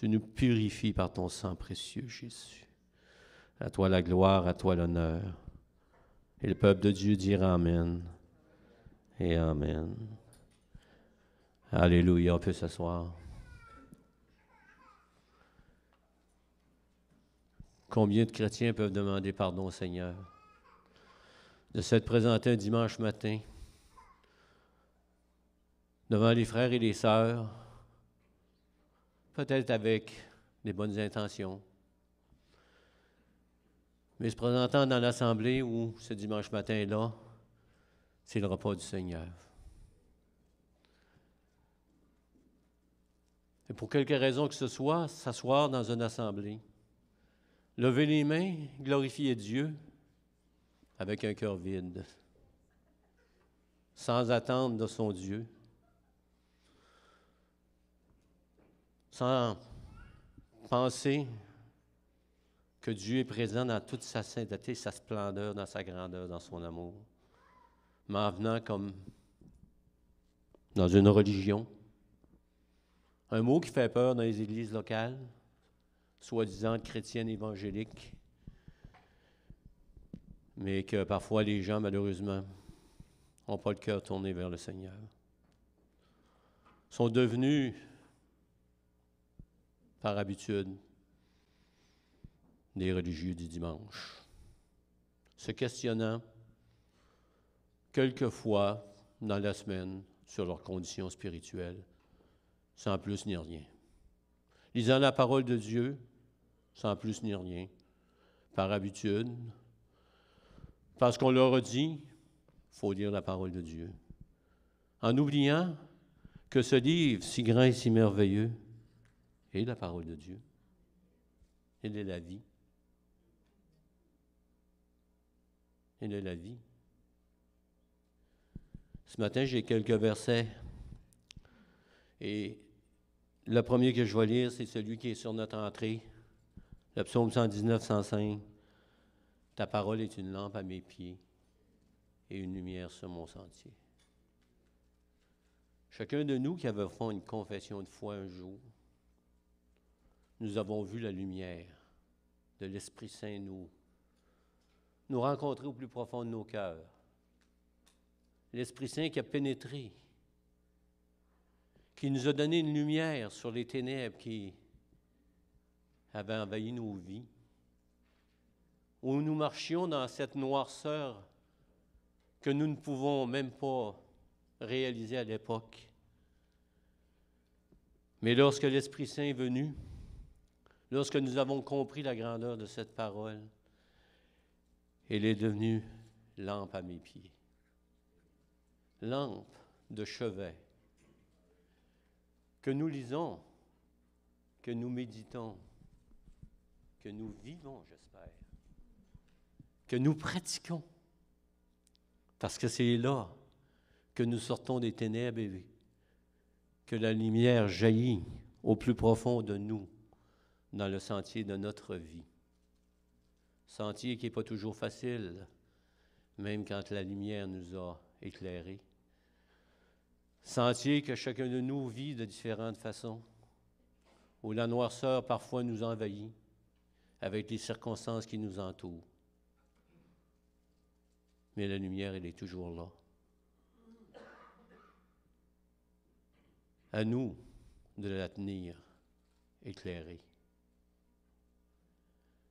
Tu nous purifies par ton sang précieux, Jésus. À toi la gloire, à toi l'honneur. Et le peuple de Dieu dira Amen et Amen. Alléluia, on peut s'asseoir. Combien de chrétiens peuvent demander pardon au Seigneur de s'être présentés un dimanche matin devant les frères et les sœurs, peut-être avec des bonnes intentions, mais se présentant dans l'assemblée où ce dimanche matin-là, c'est le repas du Seigneur. Et pour quelque raison que ce soit, s'asseoir dans une assemblée, lever les mains, glorifier Dieu avec un cœur vide, sans attendre de son Dieu, sans penser que Dieu est présent dans toute sa sainteté, sa splendeur, dans sa grandeur, dans son amour, mais en venant comme dans une religion. Un mot qui fait peur dans les églises locales, soi-disant chrétiennes évangéliques, mais que parfois les gens, malheureusement, n'ont pas le cœur tourné vers le Seigneur. Sont devenus, par habitude, des religieux du dimanche, se questionnant quelquefois dans la semaine sur leurs conditions spirituelles, sans plus ni rien. Lisant la parole de Dieu, sans plus ni rien, par habitude, parce qu'on leur a dit, il faut lire la parole de Dieu, en oubliant que ce livre si grand et si merveilleux est la parole de Dieu. Elle est la vie. Elle est la vie. Ce matin, j'ai quelques versets et le premier que je vais lire, c'est celui qui est sur notre entrée, le psaume 119, 105. Ta parole est une lampe à mes pieds et une lumière sur mon sentier. Chacun de nous qui avait fait une confession de foi un jour, nous avons vu la lumière de l'Esprit Saint nous rencontrer au plus profond de nos cœurs. L'Esprit Saint qui a pénétré, qui nous a donné une lumière sur les ténèbres qui avaient envahi nos vies, où nous marchions dans cette noirceur que nous ne pouvons même pas réaliser à l'époque. Mais lorsque l'Esprit Saint est venu, lorsque nous avons compris la grandeur de cette parole, elle est devenue lampe à mes pieds, lampe de chevet, que nous lisons, que nous méditons, que nous vivons, j'espère, que nous pratiquons, parce que c'est là que nous sortons des ténèbres et que la lumière jaillit au plus profond de nous, dans le sentier de notre vie. Sentier qui n'est pas toujours facile, même quand la lumière nous a éclairés. Sentier que chacun de nous vit de différentes façons, où la noirceur parfois nous envahit avec les circonstances qui nous entourent. Mais la lumière, elle est toujours là. À nous de la tenir éclairée.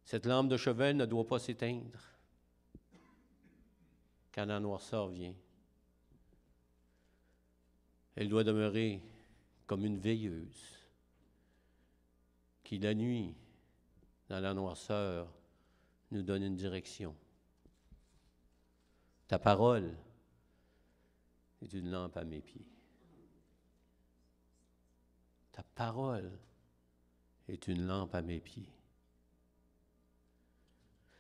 Cette lampe de chevet ne doit pas s'éteindre quand la noirceur vient. Elle doit demeurer comme une veilleuse qui, la nuit, dans la noirceur, nous donne une direction. Ta parole est une lampe à mes pieds. Ta parole est une lampe à mes pieds.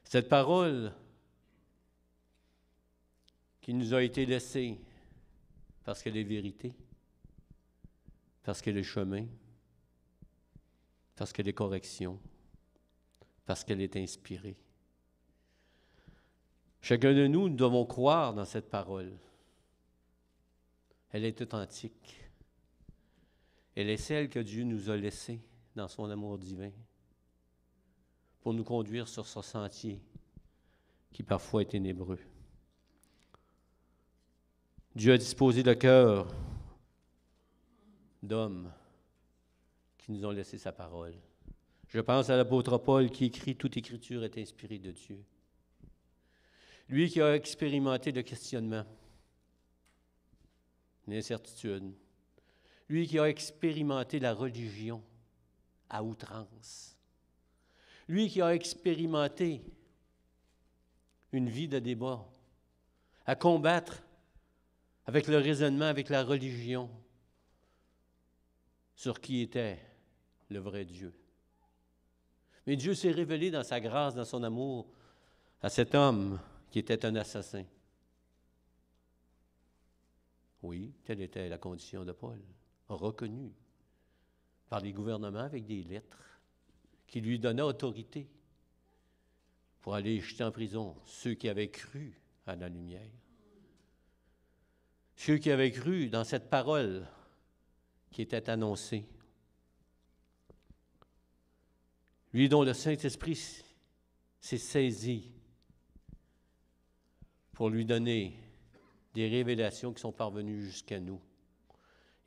Cette parole qui nous a été laissée parce qu'elle est vérité, parce qu'elle est chemin, parce qu'elle est correction, parce qu'elle est inspirée. Chacun de nous, nous devons croire dans cette parole. Elle est authentique. Elle est celle que Dieu nous a laissée dans son amour divin pour nous conduire sur ce sentier qui parfois est ténébreux. Dieu a disposé le cœur d'hommes qui nous ont laissé sa parole. Je pense à l'apôtre Paul qui écrit « Toute écriture est inspirée de Dieu ». Lui qui a expérimenté le questionnement, l'incertitude. Lui qui a expérimenté la religion à outrance. Lui qui a expérimenté une vie de débat, à combattre avec le raisonnement, avec la religion, sur qui était le vrai Dieu. Mais Dieu s'est révélé dans sa grâce, dans son amour, à cet homme qui était un assassin. Oui, telle était la condition de Paul, reconnu par les gouvernements avec des lettres qui lui donnaient autorité pour aller jeter en prison ceux qui avaient cru à la lumière. Ceux qui avaient cru dans cette parole qui était annoncée. Lui dont le Saint-Esprit s'est saisi pour lui donner des révélations qui sont parvenues jusqu'à nous.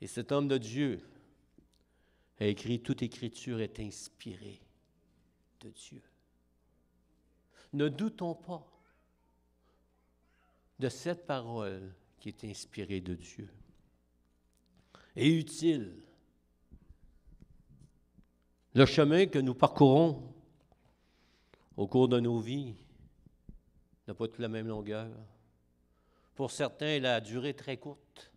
Et cet homme de Dieu a écrit « Toute écriture est inspirée de Dieu ». Ne doutons pas de cette parole qui est inspirée de Dieu et utile. Le chemin que nous parcourons au cours de nos vies n'a pas toute la même longueur. Pour certains, la durée est très courte.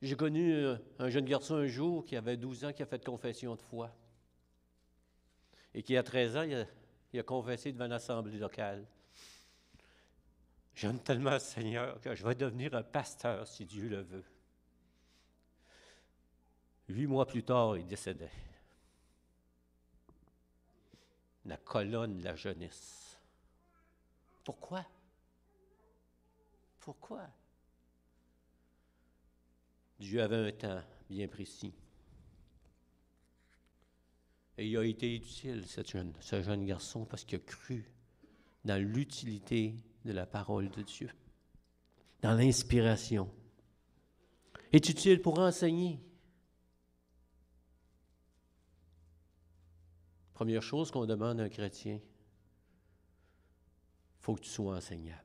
J'ai connu un jeune garçon un jour qui avait 12 ans qui a fait confession de foi et qui, à 13 ans, il a confessé devant l'assemblée locale. J'aime tellement le Seigneur que je vais devenir un pasteur si Dieu le veut. 8 mois plus tard, il décédait. La colonne de la jeunesse. Pourquoi? Pourquoi? Dieu avait un temps bien précis. Et il a été utile, ce jeune garçon, parce qu'il a cru dans l'utilité de la parole de Dieu, dans l'inspiration. Est utile pour enseigner. Première chose qu'on demande à un chrétien, il faut que tu sois enseignable.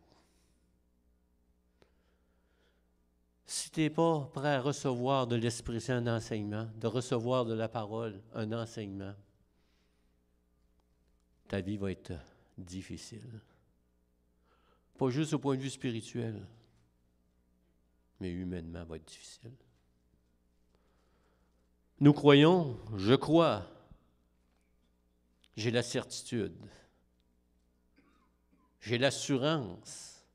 Si tu n'es pas prêt à recevoir de l'Esprit Saint un enseignement, de recevoir de la parole un enseignement, ta vie va être difficile. Pas juste au point de vue spirituel, mais humainement va être difficile. Nous croyons, je crois, j'ai la certitude, j'ai l'assurance,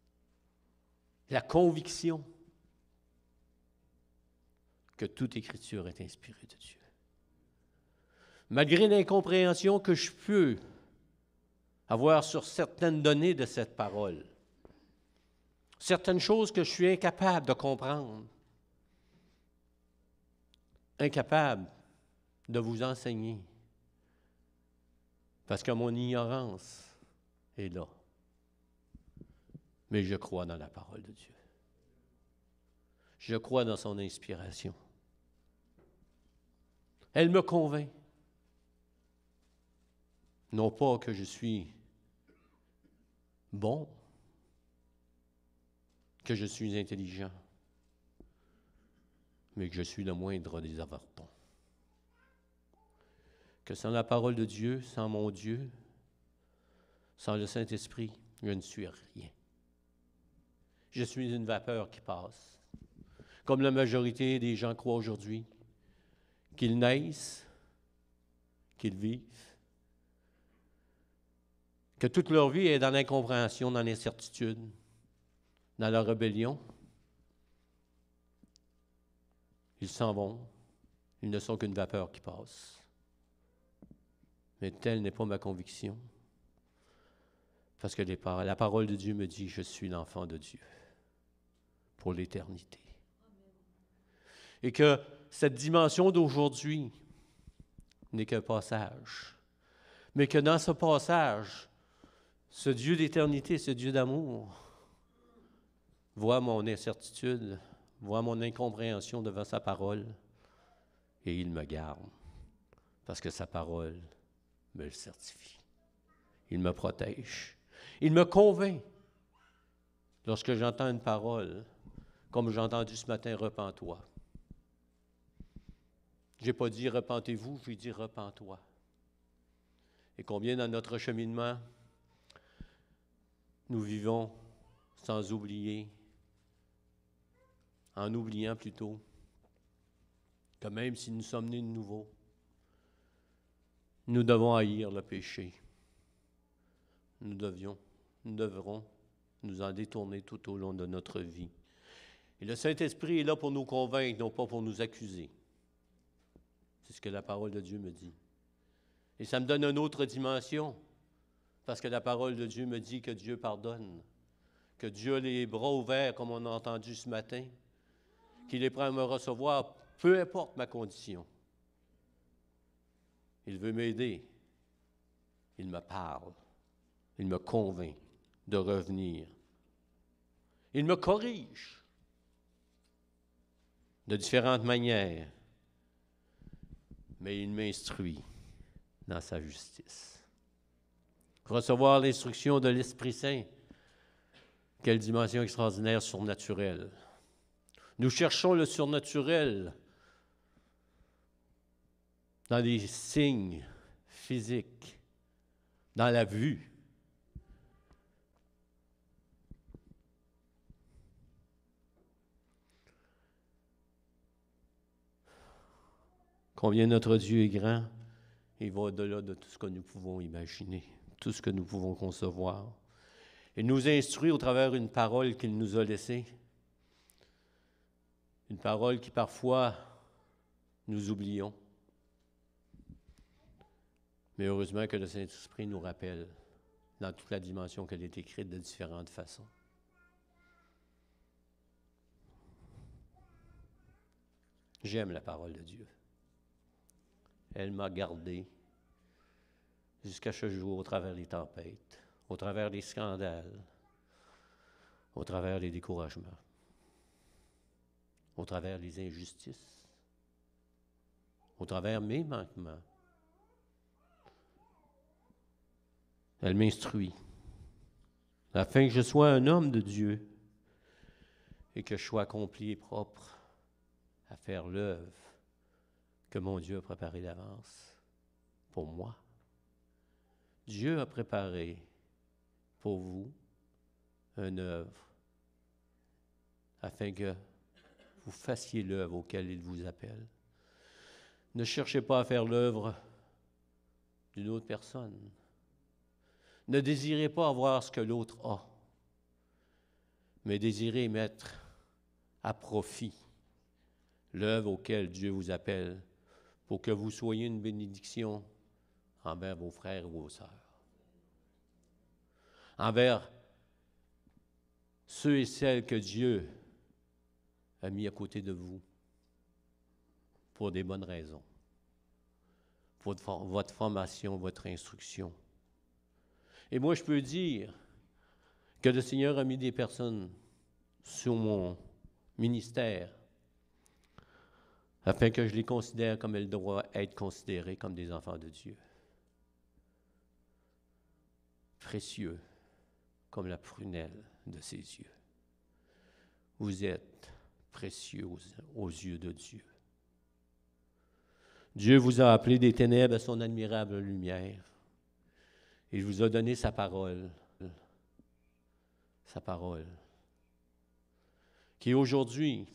la conviction que toute écriture est inspirée de Dieu. Malgré l'incompréhension que je peux avoir sur certaines données de cette parole, certaines choses que je suis incapable de comprendre, incapable de vous enseigner, parce que mon ignorance est là. Mais je crois dans la parole de Dieu. Je crois dans son inspiration. Elle me convainc. Non pas que je suis bon, que je suis intelligent, mais que je suis le moindre des avortons. Que sans la parole de Dieu, sans mon Dieu, sans le Saint-Esprit, je ne suis rien. Je suis une vapeur qui passe. Comme la majorité des gens croient aujourd'hui, qu'ils naissent, qu'ils vivent, que toute leur vie est dans l'incompréhension, dans l'incertitude, dans la rébellion. Ils s'en vont, ils ne sont qu'une vapeur qui passe. Mais telle n'est pas ma conviction, parce que la parole de Dieu me dit, je suis l'enfant de Dieu pour l'éternité. Et que cette dimension d'aujourd'hui n'est qu'un passage. Mais que dans ce passage, ce Dieu d'éternité, ce Dieu d'amour, voit mon incertitude, voit mon incompréhension devant sa parole, et il me garde, parce que sa parole me le certifie. Il me protège. Il me convainc. Lorsque j'entends une parole, comme j'ai entendu ce matin, repens-toi. Je n'ai pas dit repentez-vous, j'ai dit repens-toi. Et combien dans notre cheminement, nous vivons sans oublier, en oubliant plutôt, que même si nous sommes nés de nouveau, nous devons haïr le péché. Nous devrons nous en détourner tout au long de notre vie. Et le Saint-Esprit est là pour nous convaincre, non pas pour nous accuser. C'est ce que la parole de Dieu me dit. Et ça me donne une autre dimension, parce que la parole de Dieu me dit que Dieu pardonne, que Dieu a les bras ouverts, comme on a entendu ce matin, qu'il est prêt à me recevoir, peu importe ma condition. Il veut m'aider. Il me parle. Il me convainc de revenir. Il me corrige de différentes manières, mais il m'instruit dans sa justice. Recevoir l'instruction de l'Esprit Saint, quelle dimension extraordinaire surnaturelle. Nous cherchons le surnaturel dans les signes physiques, dans la vue. Combien notre Dieu est grand, il va au-delà de tout ce que nous pouvons imaginer, tout ce que nous pouvons concevoir. Il nous instruit au travers d'une parole qu'il nous a laissée, une parole qui parfois nous oublions. Mais heureusement que le Saint-Esprit nous rappelle dans toute la dimension qu'elle est écrite de différentes façons. J'aime la parole de Dieu. Elle m'a gardé jusqu'à ce jour au travers des tempêtes, au travers des scandales, au travers des découragements, au travers des injustices, au travers mes manquements. Elle m'instruit, afin que je sois un homme de Dieu et que je sois accompli et propre à faire l'œuvre que mon Dieu a préparée d'avance pour moi. Dieu a préparé pour vous une œuvre afin que vous fassiez l'œuvre auquel il vous appelle. Ne cherchez pas à faire l'œuvre d'une autre personne. Ne désirez pas avoir ce que l'autre a, mais désirez mettre à profit l'œuvre auquel Dieu vous appelle pour que vous soyez une bénédiction envers vos frères et vos sœurs, envers ceux et celles que Dieu a mis à côté de vous pour des bonnes raisons, pour votre formation, votre instruction. Et moi, je peux dire que le Seigneur a mis des personnes sur mon ministère afin que je les considère comme elles doivent être considérées comme des enfants de Dieu. Précieux comme la prunelle de ses yeux. Vous êtes précieux aux yeux de Dieu. Dieu vous a appelé des ténèbres à son admirable lumière. Il vous a donné sa parole, qui aujourd'hui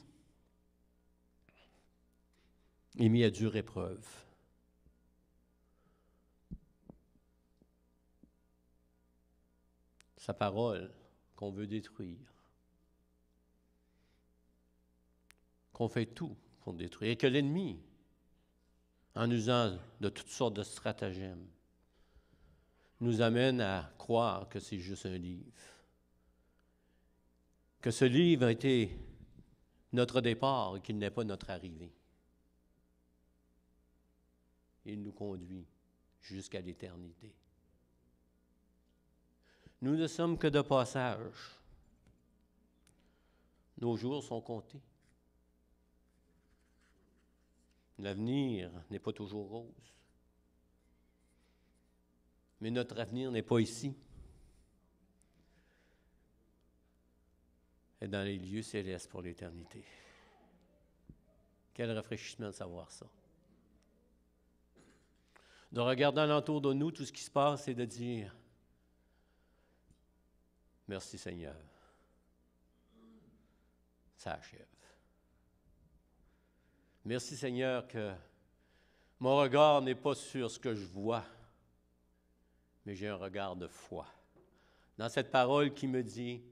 est mise à dure épreuve. Sa parole qu'on veut détruire, qu'on fait tout pour détruire, et que l'ennemi, en usant de toutes sortes de stratagèmes, nous amène à croire que c'est juste un livre. Que ce livre a été notre départ et qu'il n'est pas notre arrivée. et il nous conduit jusqu'à l'éternité. Nous ne sommes que de passage. Nos jours sont comptés. L'avenir n'est pas toujours rose. Mais notre avenir n'est pas ici. Et dans les lieux célestes pour l'éternité. Quel rafraîchissement de savoir ça. De regarder alentour de nous tout ce qui se passe et de dire « Merci Seigneur, ça achève. » Merci Seigneur que mon regard n'est pas sur ce que je vois, mais j'ai un regard de foi. Dans cette parole qui me dit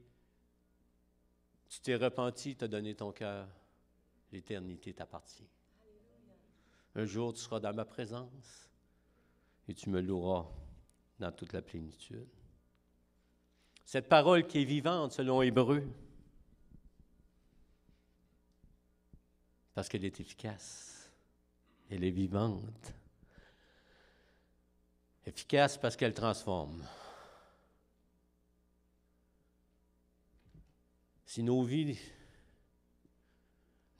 « Tu t'es repenti, tu as donné ton cœur, l'éternité t'appartient. » Un jour, tu seras dans ma présence et tu me loueras dans toute la plénitude. Cette parole qui est vivante selon Hébreu, parce qu'elle est efficace, elle est vivante. Efficace parce qu'elle transforme. Si nos vies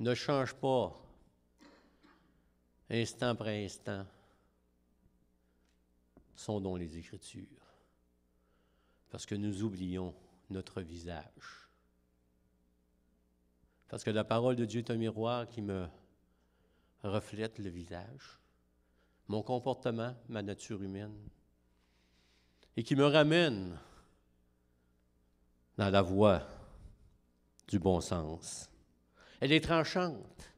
ne changent pas instant après instant, sondons les Écritures, parce que nous oublions notre visage. Parce que la parole de Dieu est un miroir qui me reflète le visage, mon comportement, ma nature humaine, et qui me ramène dans la voie du bon sens. Elle est tranchante.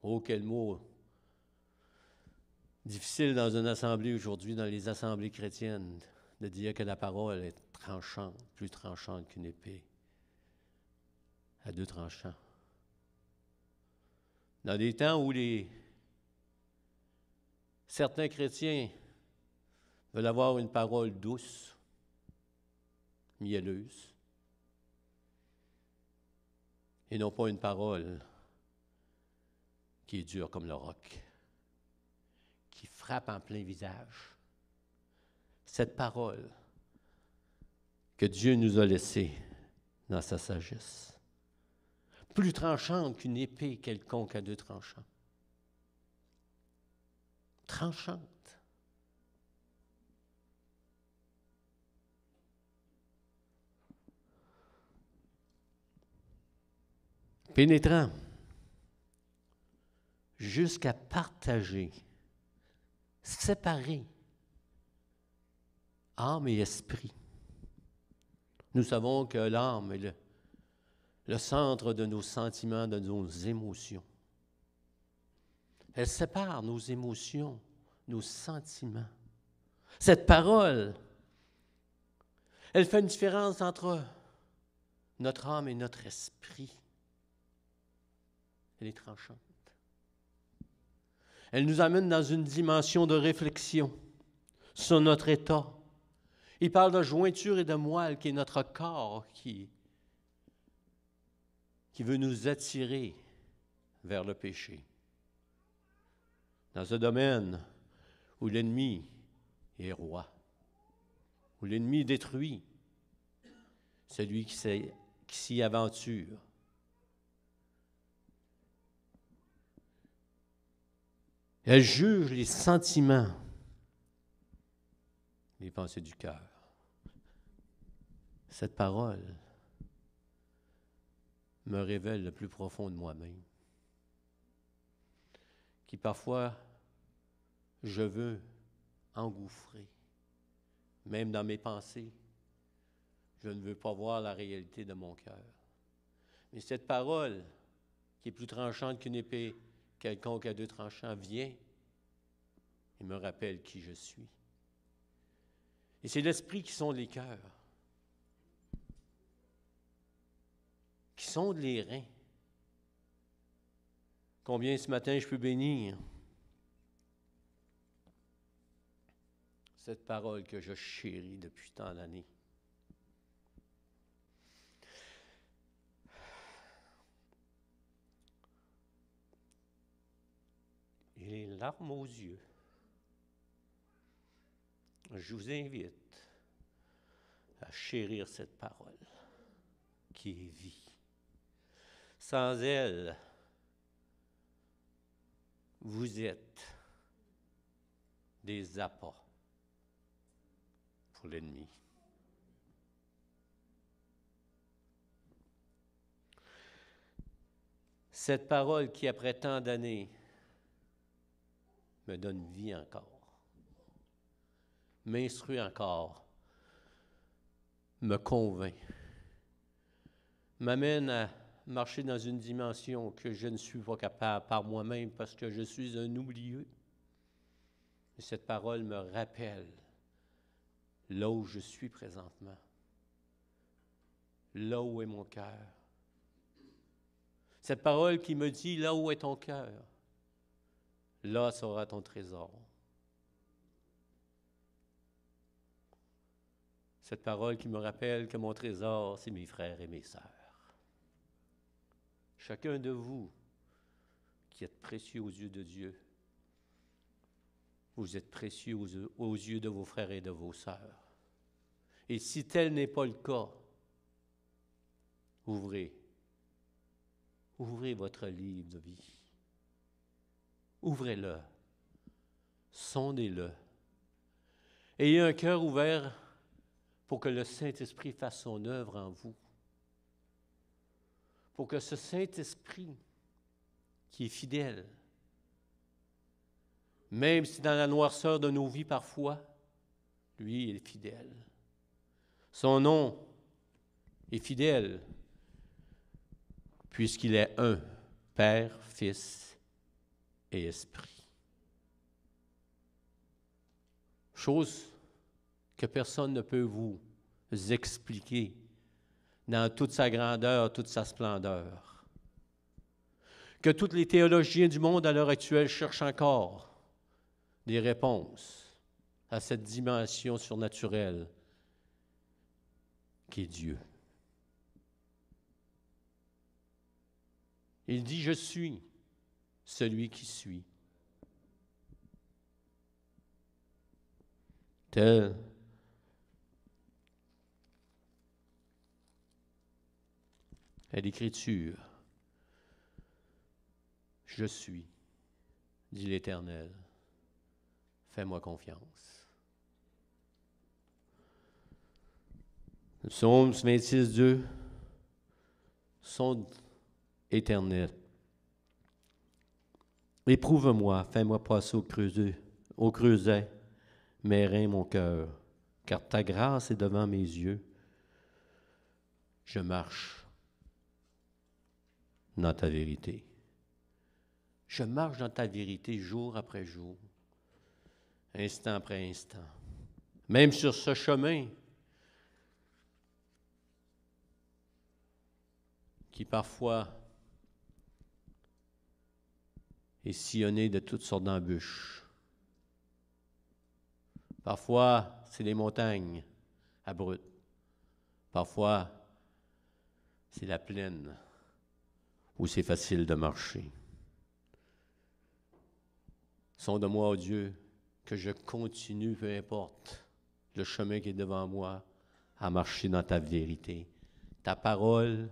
Oh, quel mot difficile dans une assemblée aujourd'hui, dans les assemblées chrétiennes, de dire que la parole est tranchante, plus tranchante qu'une épée à deux tranchants. Dans des temps où certains chrétiens veulent avoir une parole douce, mielleuse, et non pas une parole qui est dure comme le roc, qui frappe en plein visage. Cette parole que Dieu nous a laissée dans sa sagesse, plus tranchante qu'une épée quelconque à deux tranchants. Tranchante. Pénétrant. Jusqu'à partager, séparer âme et esprit. Nous savons que l'âme est le centre de nos sentiments, de nos émotions. Elle sépare nos émotions, nos sentiments. Cette parole, elle fait une différence entre notre âme et notre esprit. Elle est tranchante. Elle nous amène dans une dimension de réflexion sur notre état. Il parle de jointure et de moelle, qui est notre corps, qui veut nous attirer vers le péché. Dans ce domaine où l'ennemi est roi, où l'ennemi détruit celui qui s'y aventure. Elle juge les sentiments, les pensées du cœur. Cette parole me révèle le plus profond de moi-même, qui parfois je veux engouffrer, même dans mes pensées. Je ne veux pas voir la réalité de mon cœur. Mais cette parole, qui est plus tranchante qu'une épée quelconque à deux tranchants, vient et me rappelle qui je suis. Et c'est l'esprit qui sonde les cœurs, qui sonde les reins. Combien ce matin je peux bénir cette parole que je chéris depuis tant d'années. et les larmes aux yeux, je vous invite à chérir cette parole qui est vie. Sans elle, vous êtes des appâts pour l'ennemi. Cette parole qui, après tant d'années, me donne vie encore, m'instruit encore, me convainc, m'amène à marcher dans une dimension que je ne suis pas capable par moi-même parce que je suis un oublieux. Et cette parole me rappelle là où je suis présentement, là où est mon cœur. Cette parole qui me dit là où est ton cœur, là sera ton trésor. Cette parole qui me rappelle que mon trésor, c'est mes frères et mes sœurs. Chacun de vous qui êtes précieux aux yeux de Dieu, vous êtes précieux aux yeux de vos frères et de vos sœurs. Et si tel n'est pas le cas, ouvrez votre livre de vie. Ouvrez-le. Sondez-le. Ayez un cœur ouvert pour que le Saint-Esprit fasse son œuvre en vous. Pour que ce Saint-Esprit qui est fidèle, même si dans la noirceur de nos vies parfois, lui est fidèle. Son nom est fidèle, puisqu'il est un, Père, Fils et Esprit. Chose que personne ne peut vous expliquer dans toute sa grandeur, toute sa splendeur. Que tous les théologiens du monde à l'heure actuelle cherchent encore des réponses à cette dimension surnaturelle qui est Dieu. Il dit, je suis celui qui suis. Tel est l'Écriture. Je suis, dit l'Éternel. Fais-moi confiance. Le psaume 26, 2, sonde éternel. Éprouve-moi, fais-moi passer au creuset, mes reins, mon cœur, car ta grâce est devant mes yeux. Je marche dans ta vérité. Je marche dans ta vérité jour après jour, instant après instant. Même sur ce chemin qui parfois est sillonné de toutes sortes d'embûches. Parfois, c'est les montagnes abruptes. Parfois, c'est la plaine où c'est facile de marcher. Sonde-moi, ô Dieu, que je continue, peu importe le chemin qui est devant moi, à marcher dans ta vérité. Ta parole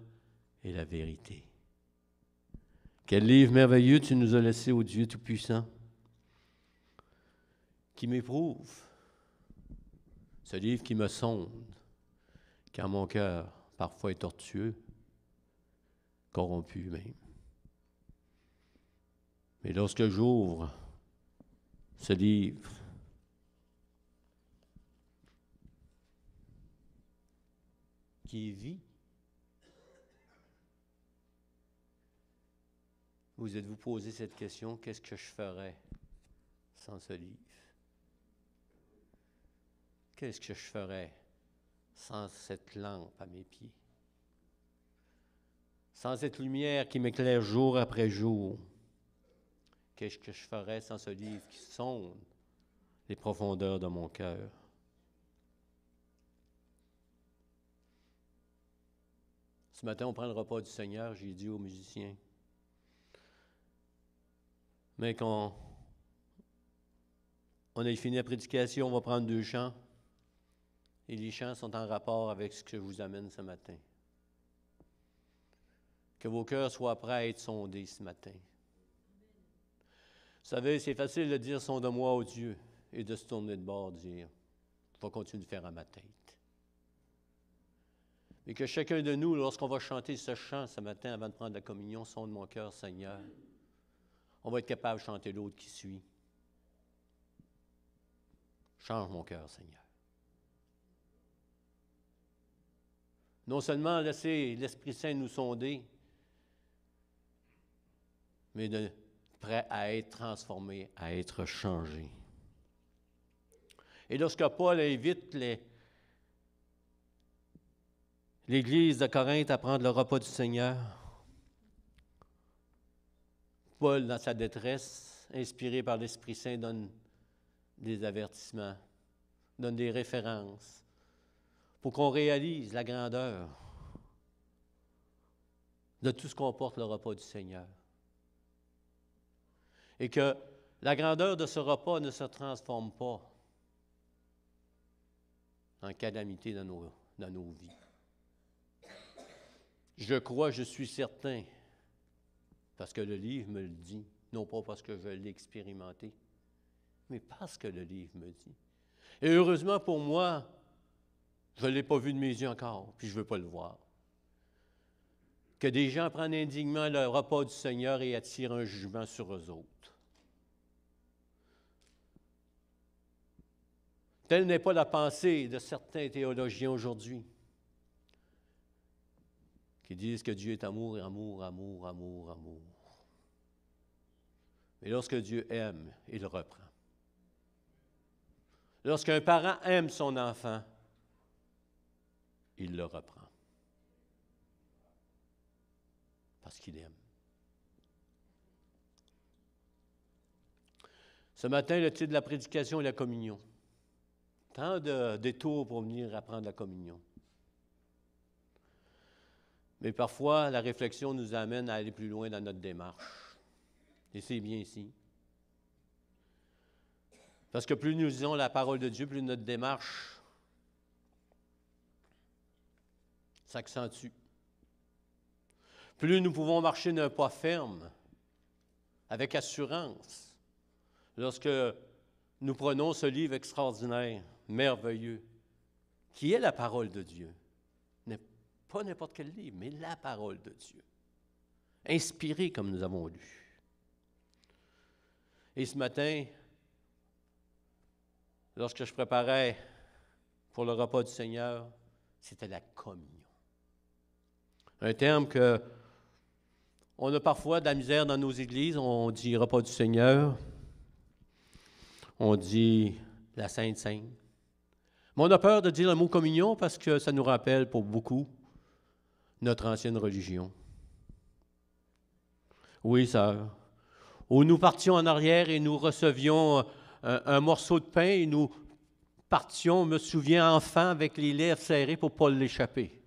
est la vérité. Quel livre merveilleux tu nous as laissé, ô Dieu Tout-Puissant, qui m'éprouve. Ce livre qui me sonde, car mon cœur parfois est tortueux, corrompu même. Mais lorsque j'ouvre ce livre, qui vit, vous êtes-vous posé cette question, qu'est-ce que je ferais sans ce livre? Qu'est-ce que je ferais sans cette lampe à mes pieds? Sans cette lumière qui m'éclaire jour après jour? Qu'est-ce que je ferais sans ce livre qui sonde les profondeurs de mon cœur? Ce matin, on prend le repas du Seigneur, j'ai dit aux musiciens, mais qu'on On a fini la prédication, on va prendre 2 chants. Et les chants sont en rapport avec ce que je vous amène ce matin. Que vos cœurs soient prêts à être sondés ce matin. Vous savez, c'est facile de dire « sonde-moi, ô Dieu » et de se tourner de bord, dire « je vais continuer de faire à ma tête ». Mais que chacun de nous, lorsqu'on va chanter ce chant ce matin avant de prendre la communion, « sonde mon cœur, Seigneur », on va être capable de chanter l'autre qui suit. « Change mon cœur, Seigneur ». Non seulement laisser l'Esprit Saint nous sonder, mais prêt à être transformé, à être changé. Et lorsque Paul invite l'Église de Corinthe à prendre le repas du Seigneur, Paul, dans sa détresse, inspiré par l'Esprit Saint, donne des avertissements, donne des références pour qu'on réalise la grandeur de tout ce qu'on porte le repas du Seigneur. Et que la grandeur de ce repas ne se transforme pas en calamité dans nos vies. Je crois, je suis certain, parce que le livre me le dit, non pas parce que je l'ai expérimenté, mais parce que le livre me dit. Et heureusement pour moi, je ne l'ai pas vu de mes yeux encore, puis je ne veux pas le voir. Que des gens prennent indignement le repas du Seigneur et attirent un jugement sur eux autres. Telle n'est pas la pensée de certains théologiens aujourd'hui, qui disent que Dieu est amour, amour, amour, amour, amour. Mais lorsque Dieu aime, il reprend. Lorsqu'un parent aime son enfant, il le reprend. Parce qu'il aime. Ce matin, le titre de la prédication est la communion. Tant de détours pour venir apprendre la communion. Mais parfois, la réflexion nous amène à aller plus loin dans notre démarche. Et c'est bien ici. Parce que plus nous lisons la parole de Dieu, plus notre démarche s'accentue. Plus nous pouvons marcher d'un pas ferme, avec assurance, lorsque nous prenons ce livre extraordinaire, merveilleux, qui est la parole de Dieu. Pas n'importe quel livre, mais la parole de Dieu. Inspirée comme nous avons lu. Et ce matin, lorsque je préparais pour le repas du Seigneur, c'était la communion. Un terme que on a parfois de la misère dans nos églises. On dit repas du Seigneur, on dit la Sainte Seine. Mais on a peur de dire le mot communion parce que ça nous rappelle pour beaucoup notre ancienne religion. Oui, sœur. Où nous partions en arrière et nous recevions un morceau de pain et nous partions, me souviens, enfant, avec les lèvres serrées pour ne pas l'échapper.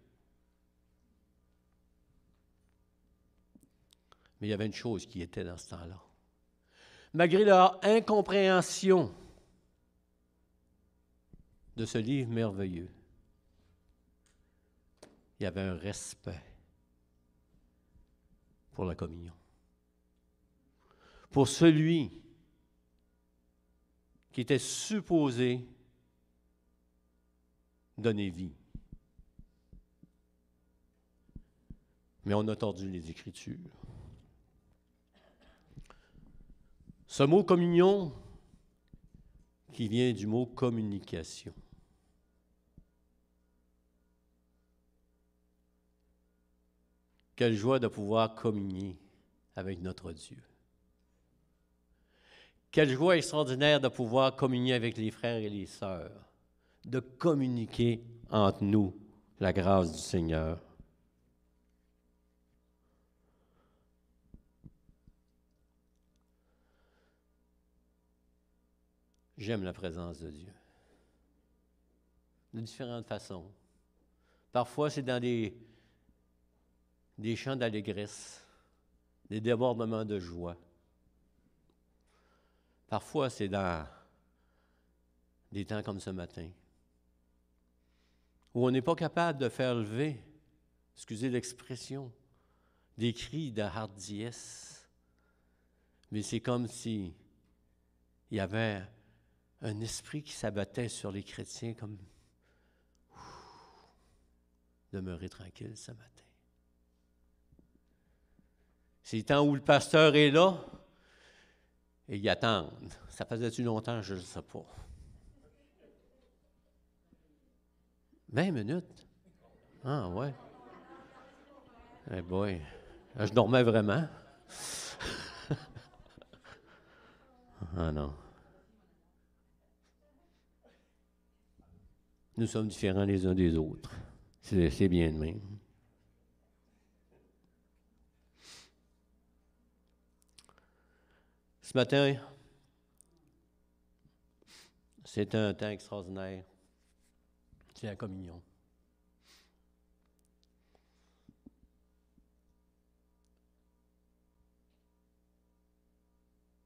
Mais il y avait une chose qui était dans ce temps-là. Malgré leur incompréhension de ce livre merveilleux, il y avait un respect pour la communion. Pour celui qui était supposé donner vie. Mais on a tordu les Écritures. Ce mot communion, qui vient du mot communication. Quelle joie de pouvoir communier avec notre Dieu. Quelle joie extraordinaire de pouvoir communier avec les frères et les sœurs, de communiquer entre nous la grâce du Seigneur. J'aime la présence de Dieu. De différentes façons. Parfois, c'est dans des chants d'allégresse, des débordements de joie. Parfois, c'est dans des temps comme ce matin, où on n'est pas capable de faire lever, excusez l'expression, des cris de hardiesse, mais c'est comme si il y avait un esprit qui s'abattait sur les chrétiens comme demeurez tranquille ce matin. C'est le temps où le pasteur est là et il attend. Ça faisait-tu longtemps? Je ne sais pas. 20 minutes? Ah, ouais. Eh boy, je dormais vraiment. Ah non. Nous sommes différents les uns des autres. C'est bien de même. Ce matin, c'est un temps extraordinaire. C'est la communion.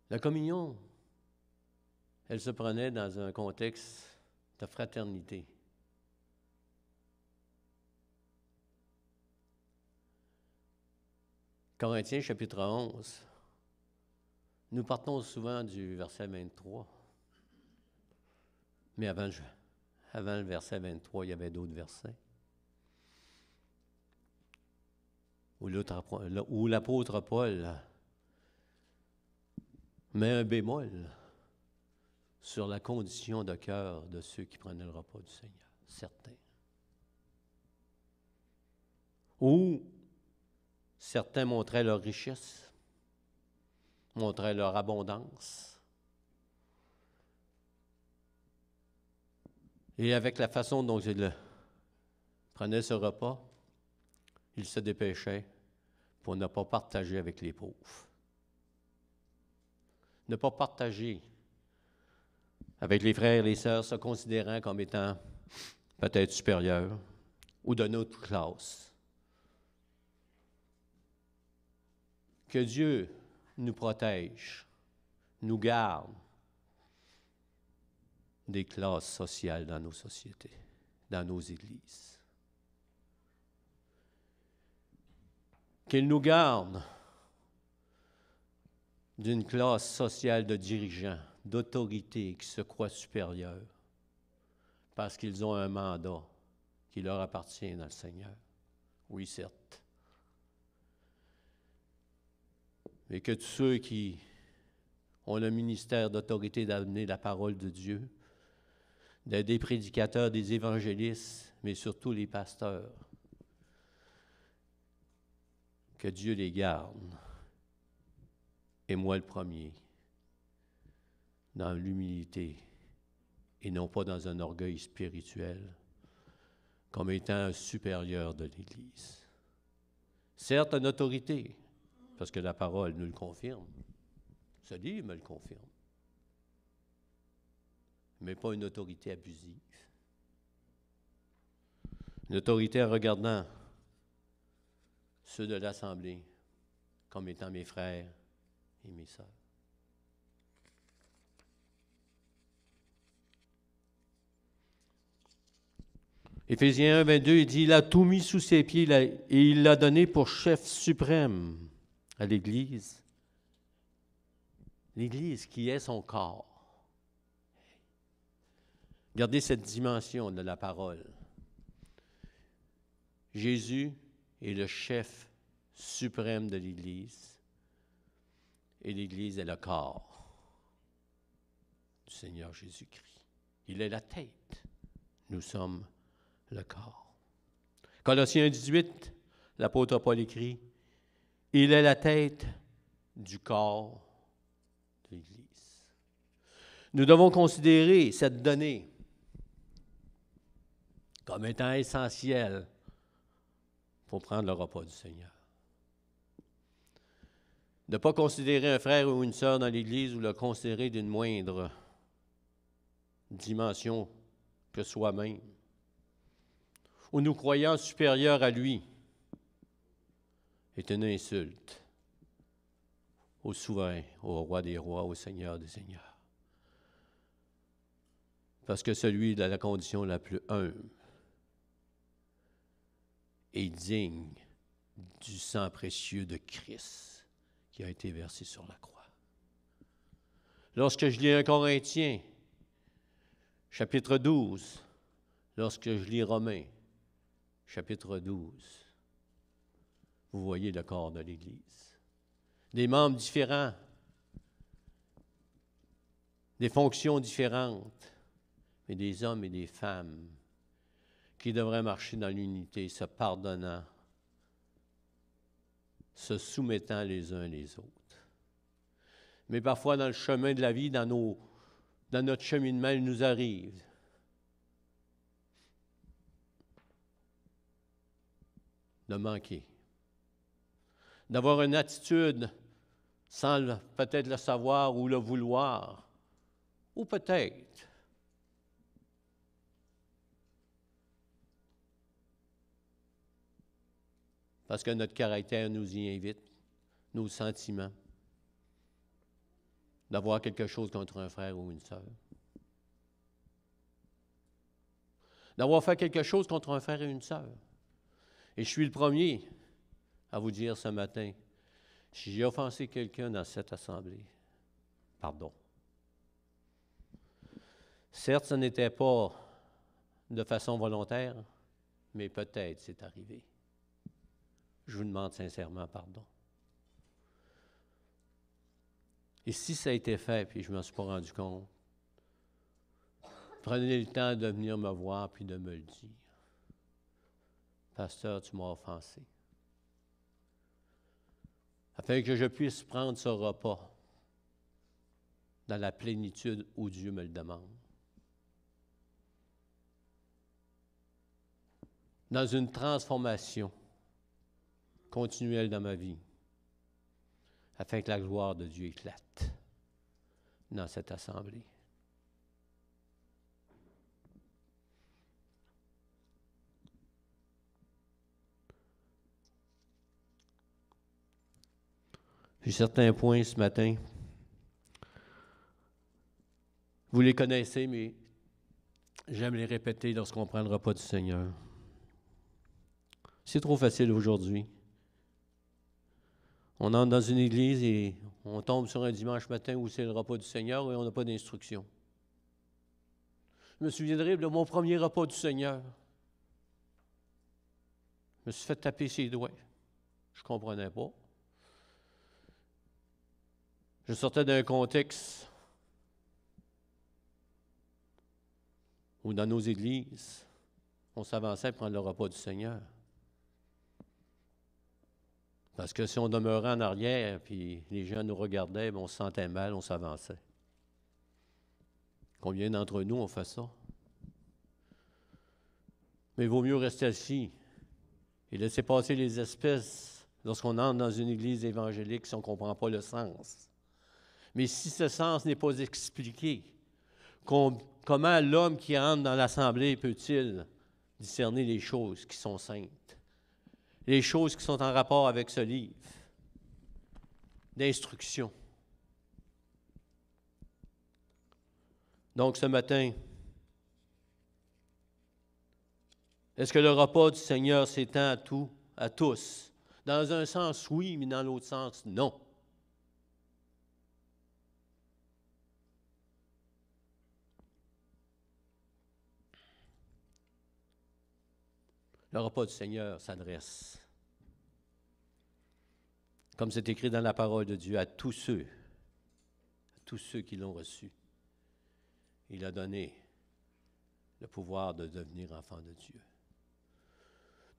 La communion, elle se prenait dans un contexte de fraternité. Corinthiens chapitre 11, nous partons souvent du verset 23. Mais avant le verset 23, il y avait d'autres versets. Où l'apôtre Paul met un bémol sur la condition de cœur de ceux qui prenaient le repas du Seigneur, certains. Où certains montraient leur richesse, montraient leur abondance. Et avec la façon dont ils prenaient ce repas, ils se dépêchaient pour ne pas partager avec les pauvres. Ne pas partager avec les frères et les sœurs se considérant comme étant peut-être supérieurs ou de notre classe. Que Dieu nous protège, nous garde des classes sociales dans nos sociétés, dans nos églises. Qu'il nous garde d'une classe sociale de dirigeants, d'autorités qui se croient supérieurs parce qu'ils ont un mandat qui leur appartient dans le Seigneur. Oui, certes. Mais que tous ceux qui ont le ministère d'autorité d'amener la parole de Dieu, d'être des prédicateurs, des évangélistes, mais surtout les pasteurs, que Dieu les garde, et moi le premier, dans l'humilité et non pas dans un orgueil spirituel, comme étant un supérieur de l'Église. Certes, une autorité, parce que la parole nous le confirme, ce livre me le confirme, mais pas une autorité abusive. Une autorité en regardant ceux de l'Assemblée comme étant mes frères et mes sœurs. Éphésiens 1, 22, il dit, il a tout mis sous ses pieds et il l'a donné pour chef suprême à l'Église. L'Église qui est son corps. Regardez cette dimension de la parole. Jésus est le chef suprême de l'Église et l'Église est le corps du Seigneur Jésus-Christ. Il est la tête. Nous sommes le corps. Colossiens 18, l'apôtre Paul écrit, « Il est la tête du corps de l'Église. » Nous devons considérer cette donnée comme étant essentielle pour prendre le repas du Seigneur. Ne pas considérer un frère ou une sœur dans l'Église ou le considérer d'une moindre dimension que soi-même, ou nous croyant supérieurs à lui, est une insulte au souverain, au roi des rois, au Seigneur des seigneurs. Parce que celui de la condition la plus humble est digne du sang précieux de Christ qui a été versé sur la croix. Lorsque je lis 1 Corinthiens, chapitre 12, lorsque je lis Romains, chapitre 12, vous voyez le corps de l'Église. Des membres différents, des fonctions différentes, mais des hommes et des femmes qui devraient marcher dans l'unité, se pardonnant, se soumettant les uns les autres. Mais parfois, dans le chemin de la vie, dans notre cheminement, il nous arrive de manquer, d'avoir une attitude sans peut-être le savoir ou le vouloir, ou peut-être parce que notre caractère nous y invite, nos sentiments, d'avoir quelque chose contre un frère ou une sœur. D'avoir fait quelque chose contre un frère et une sœur. Et je suis le premier à vous dire ce matin, si j'ai offensé quelqu'un dans cette assemblée, pardon. Certes, ce n'était pas de façon volontaire, mais peut-être c'est arrivé. Je vous demande sincèrement pardon. Et si ça a été fait, puis je ne m'en suis pas rendu compte, prenez le temps de venir me voir puis de me le dire. Pasteur, tu m'as offensé. Afin que je puisse prendre ce repas dans la plénitude où Dieu me le demande. Dans une transformation continuelle dans ma vie, afin que la gloire de Dieu éclate dans cette assemblée. J'ai certains points ce matin. Vous les connaissez, mais j'aime les répéter lorsqu'on prend le repas du Seigneur. C'est trop facile aujourd'hui. On entre dans une église et on tombe sur un dimanche matin où c'est le repas du Seigneur et on n'a pas d'instruction. Je me souviendrai de mon premier repas du Seigneur. Je me suis fait taper ses doigts. Je ne comprenais pas. Je sortais d'un contexte où dans nos églises, on s'avançait pour prendre le repas du Seigneur. Parce que si on demeurait en arrière, puis les gens nous regardaient, on se sentait mal, on s'avançait. Combien d'entre nous ont fait ça? Mais il vaut mieux rester assis et laisser passer les espèces lorsqu'on entre dans une église évangélique si on ne comprend pas le sens. Mais si ce sens n'est pas expliqué, comment l'homme qui entre dans l'assemblée peut-il discerner les choses qui sont saintes? Les choses qui sont en rapport avec ce livre d'instruction. Donc, ce matin, est-ce que le repas du Seigneur s'étend à tous? Dans un sens, oui, mais dans l'autre sens, non. Le repas du Seigneur s'adresse, comme c'est écrit dans la parole de Dieu, à tous ceux qui l'ont reçu. Il a donné le pouvoir de devenir enfants de Dieu.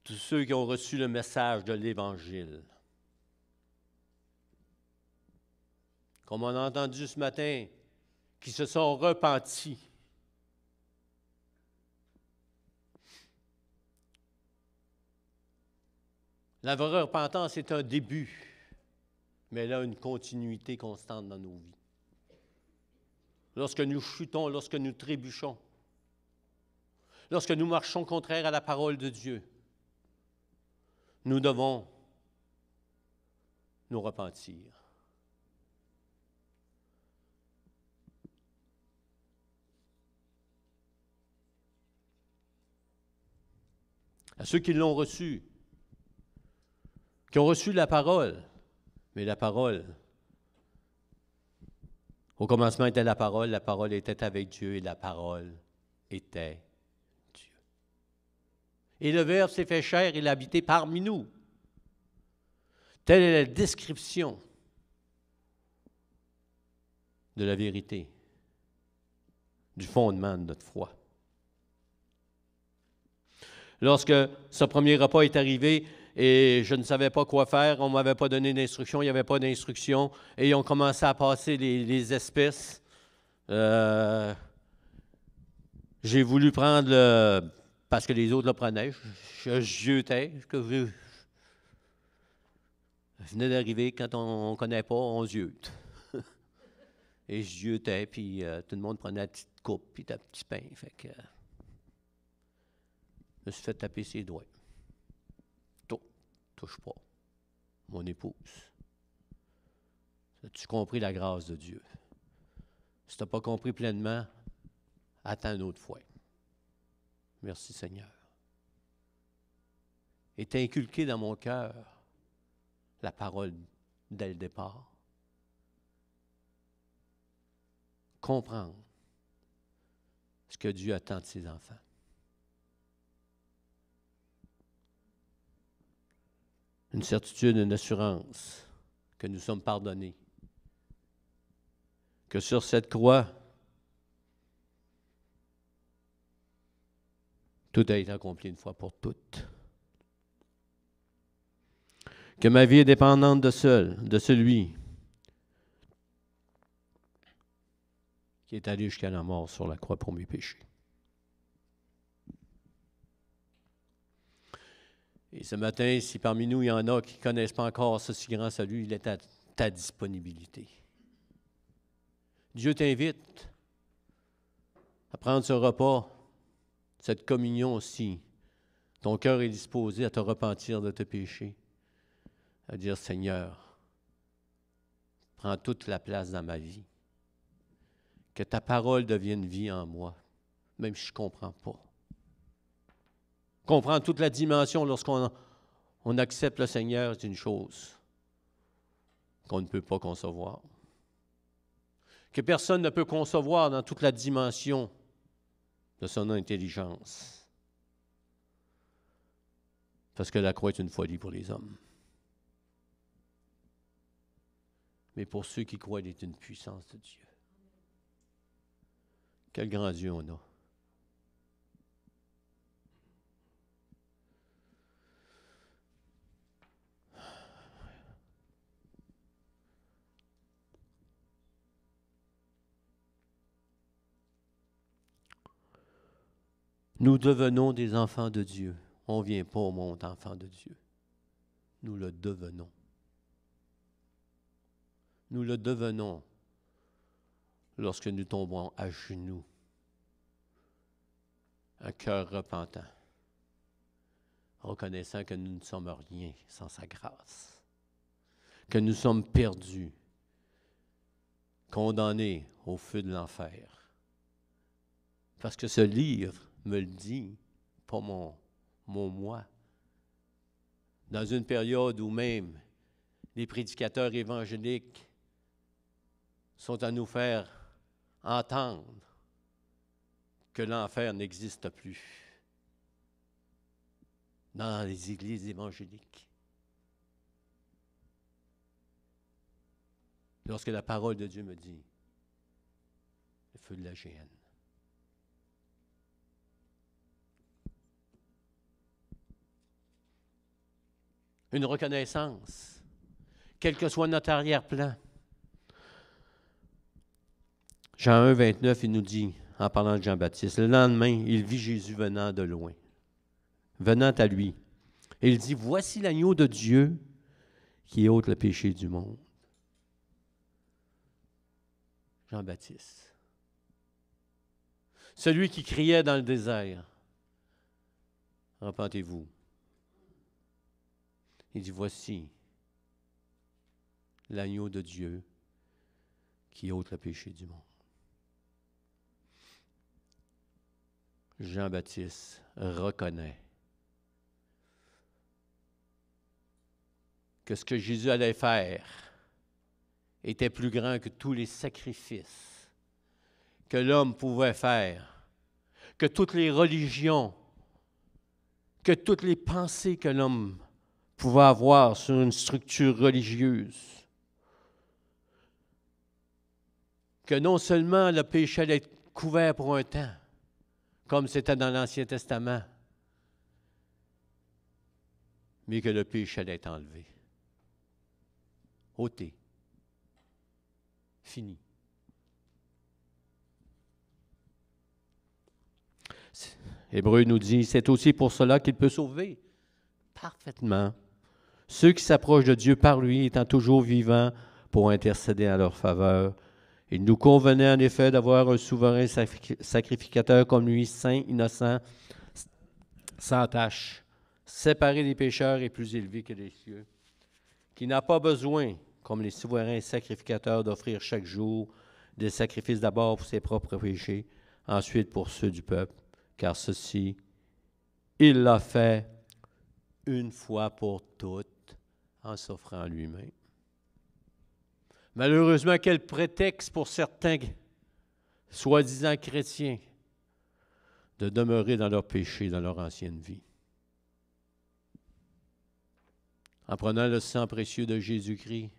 Tous ceux qui ont reçu le message de l'Évangile. Comme on a entendu ce matin, qui se sont repentis. La vraie repentance est un début, mais elle a une continuité constante dans nos vies. Lorsque nous chutons, lorsque nous trébuchons, lorsque nous marchons contraire à la parole de Dieu, nous devons nous repentir. à ceux qui l'ont reçu, qui ont reçu la parole. Mais la parole, au commencement était la parole était avec Dieu et la parole était Dieu. Et le Verbe s'est fait chair, il a habité parmi nous. Telle est la description de la vérité, du fondement de notre foi. Lorsque ce premier repas est arrivé et je ne savais pas quoi faire, on ne m'avait pas donné d'instruction, il n'y avait pas d'instruction, et ils ont commencé à passer les espèces. J'ai voulu prendre parce que les autres le prenaient, je jetais. Je venais d'arriver, quand on ne connaît pas, on ziote. Et je jetais, puis tout le monde prenait la petite coupe, puis le petit pain. Fait que, je me suis fait taper ses doigts. Touche pas. Mon épouse. As-tu compris la grâce de Dieu? Si tu n'as pas compris pleinement, attends une autre fois. Merci Seigneur. Et t'as inculqué dans mon cœur la parole dès le départ. Comprendre ce que Dieu attend de ses enfants. Une certitude, une assurance que nous sommes pardonnés. Que sur cette croix, tout a été accompli une fois pour toutes. Que ma vie est dépendante de celui qui est allé jusqu'à la mort sur la croix pour mes péchés. Et ce matin, si parmi nous, il y en a qui ne connaissent pas encore ce si grand salut, il est à ta disponibilité. Dieu t'invite à prendre ce repas, cette communion aussi. Ton cœur est disposé à te repentir de tes péchés, à dire, Seigneur, prends toute la place dans ma vie. Que ta parole devienne vie en moi, même si je ne comprends pas. Comprendre toute la dimension lorsqu'on accepte le Seigneur, c'est une chose qu'on ne peut pas concevoir. Que personne ne peut concevoir dans toute la dimension de son intelligence. Parce que la croix est une folie pour les hommes. Mais pour ceux qui croient, elle est une puissance de Dieu. Quel grand Dieu on a. Nous devenons des enfants de Dieu. On ne vient pas au monde enfant de Dieu. Nous le devenons. Nous le devenons lorsque nous tombons à genoux, un cœur repentant, reconnaissant que nous ne sommes rien sans sa grâce, que nous sommes perdus, condamnés au feu de l'enfer. Parce que ce livre me le dit, pas mon moi. Dans une période où même les prédicateurs évangéliques sont à nous faire entendre que l'enfer n'existe plus dans les églises évangéliques. Lorsque la parole de Dieu me dit, le feu de la géhenne. Une reconnaissance, quel que soit notre arrière-plan. Jean 1, 29, il nous dit, en parlant de Jean-Baptiste, le lendemain, il vit Jésus venant de loin, venant à lui. Et il dit, voici l'agneau de Dieu qui ôte le péché du monde. Jean-Baptiste. Celui qui criait dans le désert, repentez-vous. Il dit, voici l'agneau de Dieu qui ôte le péché du monde. Jean-Baptiste reconnaît que ce que Jésus allait faire était plus grand que tous les sacrifices que l'homme pouvait faire, que toutes les religions, que toutes les pensées que l'homme pouvait avoir sur une structure religieuse. Que non seulement le péché allait être couvert pour un temps, comme c'était dans l'Ancien Testament, mais que le péché allait être enlevé, ôté, fini. Hébreu nous dit, c'est aussi pour cela qu'il peut sauver parfaitement ceux qui s'approchent de Dieu par lui, étant toujours vivants pour intercéder à leur faveur. Il nous convenait en effet d'avoir un souverain sacrificateur comme lui, saint, innocent, sans tache, séparé des pécheurs et plus élevé que les cieux, qui n'a pas besoin, comme les souverains sacrificateurs, d'offrir chaque jour des sacrifices d'abord pour ses propres péchés, ensuite pour ceux du peuple, car ceci, il l'a fait une fois pour toutes en s'offrant lui-même. Malheureusement, quel prétexte pour certains soi-disant chrétiens de demeurer dans leur péché, dans leur ancienne vie. En prenant le sang précieux de Jésus-Christ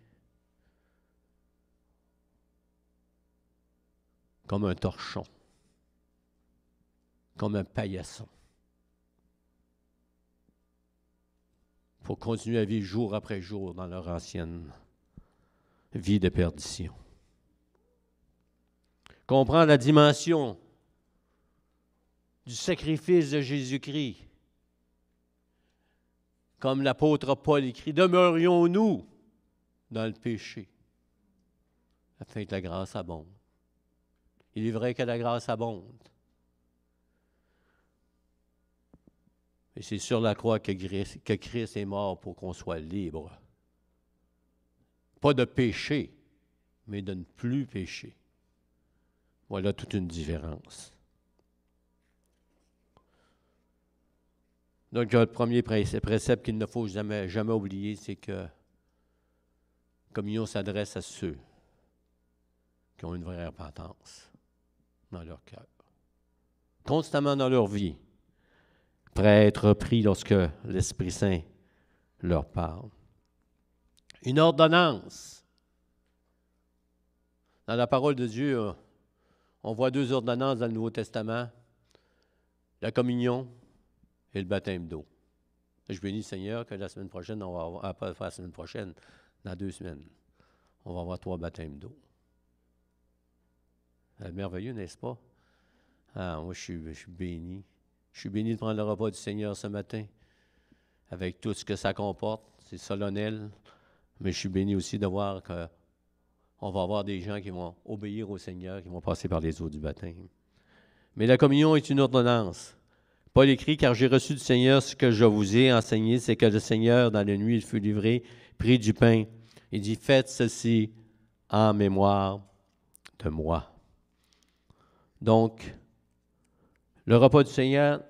comme un torchon, comme un paillasson, pour continuer à vivre jour après jour dans leur ancienne vie de perdition. Comprendre la dimension du sacrifice de Jésus-Christ. Comme l'apôtre Paul écrit, demeurions-nous dans le péché, afin que la grâce abonde. Il est vrai que la grâce abonde. Et c'est sur la croix que Christ est mort pour qu'on soit libre. Pas de péché, mais de ne plus pécher. Voilà toute une différence. Donc, le premier précepte qu'il ne faut jamais oublier, c'est que la communion s'adresse à ceux qui ont une vraie repentance dans leur cœur, constamment dans leur vie, prêts à être pris lorsque l'Esprit Saint leur parle. Une ordonnance. Dans la parole de Dieu, on voit deux ordonnances dans le Nouveau Testament, la communion et le baptême d'eau. Je bénis le Seigneur que la semaine prochaine, on va avoir, pas la semaine prochaine, dans 2 semaines, on va avoir 3 baptêmes d'eau. Merveilleux, n'est-ce pas? Ah, moi, je suis béni. Je suis béni de prendre le repas du Seigneur ce matin, avec tout ce que ça comporte. C'est solennel, mais je suis béni aussi de voir qu'on va avoir des gens qui vont obéir au Seigneur, qui vont passer par les eaux du baptême. Mais la communion est une ordonnance. Paul écrit, « Car j'ai reçu du Seigneur ce que je vous ai enseigné, c'est que le Seigneur, dans la nuit, il fut livré, prit du pain. Il dit, faites ceci en mémoire de moi. » Donc, le repas du Seigneur,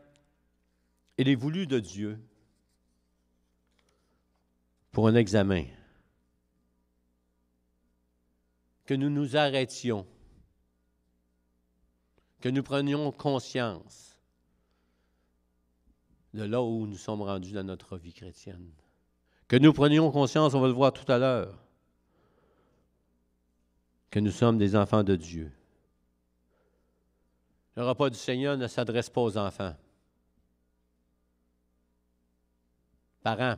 il est voulu de Dieu pour un examen. Que nous nous arrêtions, que nous prenions conscience de là où nous sommes rendus dans notre vie chrétienne. Que nous prenions conscience, on va le voir tout à l'heure, que nous sommes des enfants de Dieu. Le repas du Seigneur ne s'adresse pas aux enfants. Parents,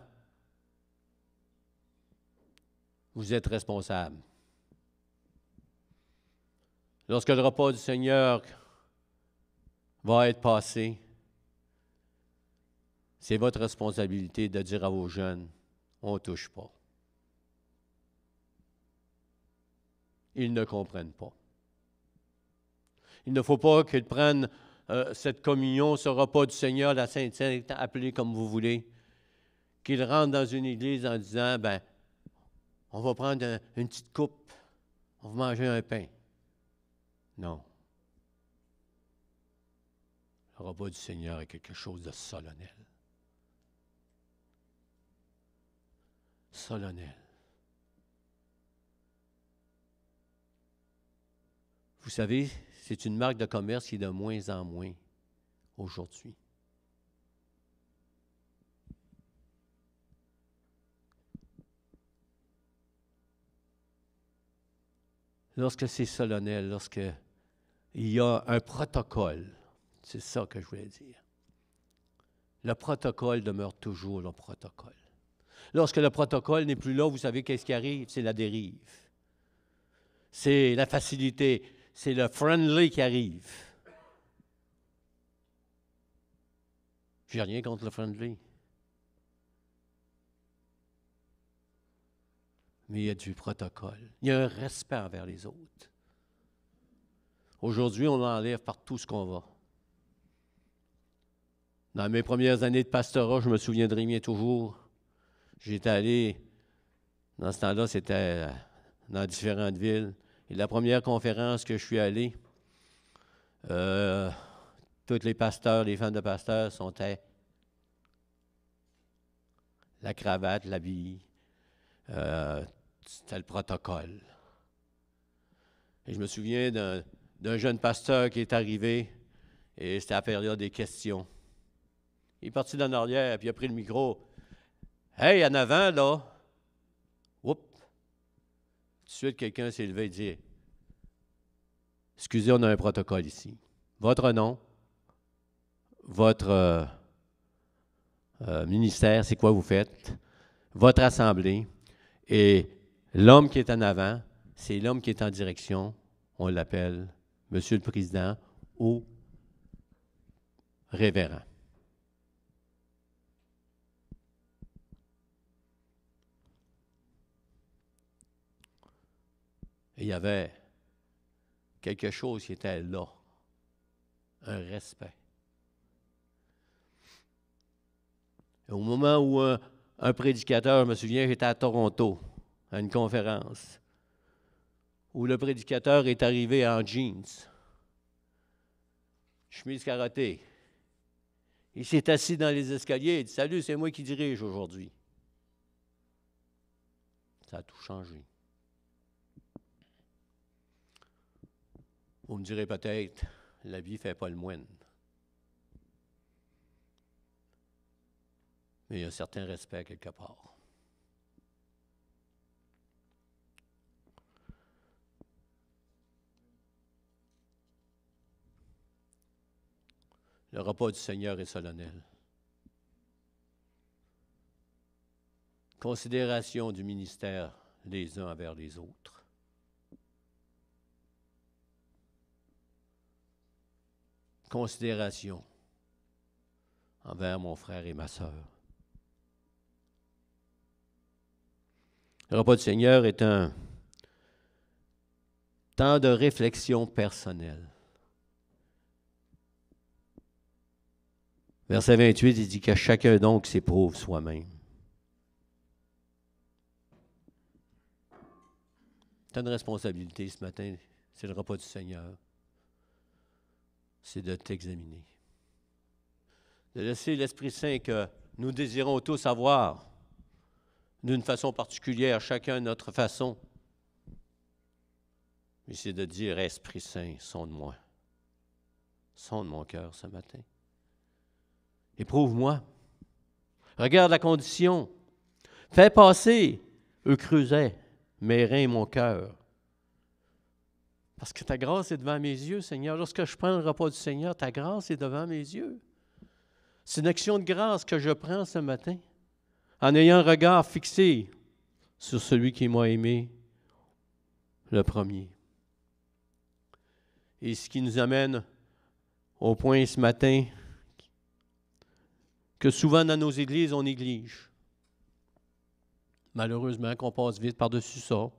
vous êtes responsables. Lorsque le repas du Seigneur va être passé, c'est votre responsabilité de dire à vos jeunes, on ne touche pas. Ils ne comprennent pas. Il ne faut pas qu'ils prennent cette communion, ce repas du Seigneur, la Sainte-Seine, appelée comme vous voulez, qu'ils rentrent dans une église en disant, ben, on va prendre une petite coupe, on va manger un pain. Non. Le repas du Seigneur est quelque chose de solennel. solennel. Vous savez, c'est une marque de commerce qui est de moins en moins aujourd'hui. Lorsque c'est solennel, lorsqu'il y a un protocole, c'est ça que je voulais dire. Le protocole demeure toujours le protocole. Lorsque le protocole n'est plus là, vous savez qu'est-ce qui arrive? C'est la dérive. C'est la facilité. C'est le friendly qui arrive. J'ai rien contre le friendly. Mais il y a du protocole. Il y a un respect envers les autres. Aujourd'hui, on l'enlève par tout ce qu'on va. Dans mes premières années de pastorat, je me souviendrai bien toujours, j'étais allé, dans ce temps-là, c'était dans différentes villes. Et la première conférence que je suis allé, tous les pasteurs, les femmes de pasteurs sont la cravate, l'habit. C'était le protocole. Et je me souviens d'un jeune pasteur qui est arrivé, et c'était à la période des questions. Il est parti dans l'arrière, puis il a pris le micro. « Hey, en avant, là! » Oups! Tout de suite, quelqu'un s'est levé et dit « Excusez, on a un protocole ici. Votre nom, votre ministère, c'est quoi vous faites, votre assemblée, et l'homme qui est en avant, c'est l'homme qui est en direction, on l'appelle Monsieur le Président ou révérend. » Et il y avait quelque chose qui était là, un respect. Et au moment où un prédicateur, je me souviens, j'étais à Toronto, à une conférence, où le prédicateur est arrivé en jeans, chemise carottée. Il s'est assis dans les escaliers et dit « Salut, c'est moi qui dirige aujourd'hui. » Ça a tout changé. Vous me direz peut-être, la vie ne fait pas le moine. Mais il y a un certain respect quelque part. Le repas du Seigneur est solennel. Considération du ministère les uns envers les autres. Considération envers mon frère et ma sœur. Le repas du Seigneur est un temps de réflexion personnelle. Verset 28, il dit que chacun donc s'éprouve soi-même. Tu as une responsabilité ce matin, c'est le repas du Seigneur. C'est de t'examiner. De laisser l'Esprit Saint que nous désirons tous avoir d'une façon particulière, chacun de notre façon. Mais c'est de dire, Esprit Saint, sonde moi. Sonde mon cœur ce matin. Éprouve-moi. Regarde la condition. Fais passer, eux creusaient, mes reins et mon cœur. Parce que ta grâce est devant mes yeux, Seigneur. Lorsque je prends le repas du Seigneur, ta grâce est devant mes yeux. C'est une action de grâce que je prends ce matin, en ayant un regard fixé sur celui qui m'a aimé, le premier. Et ce qui nous amène au point ce matin que souvent dans nos églises, on néglige. Malheureusement, qu'on passe vite par-dessus ça.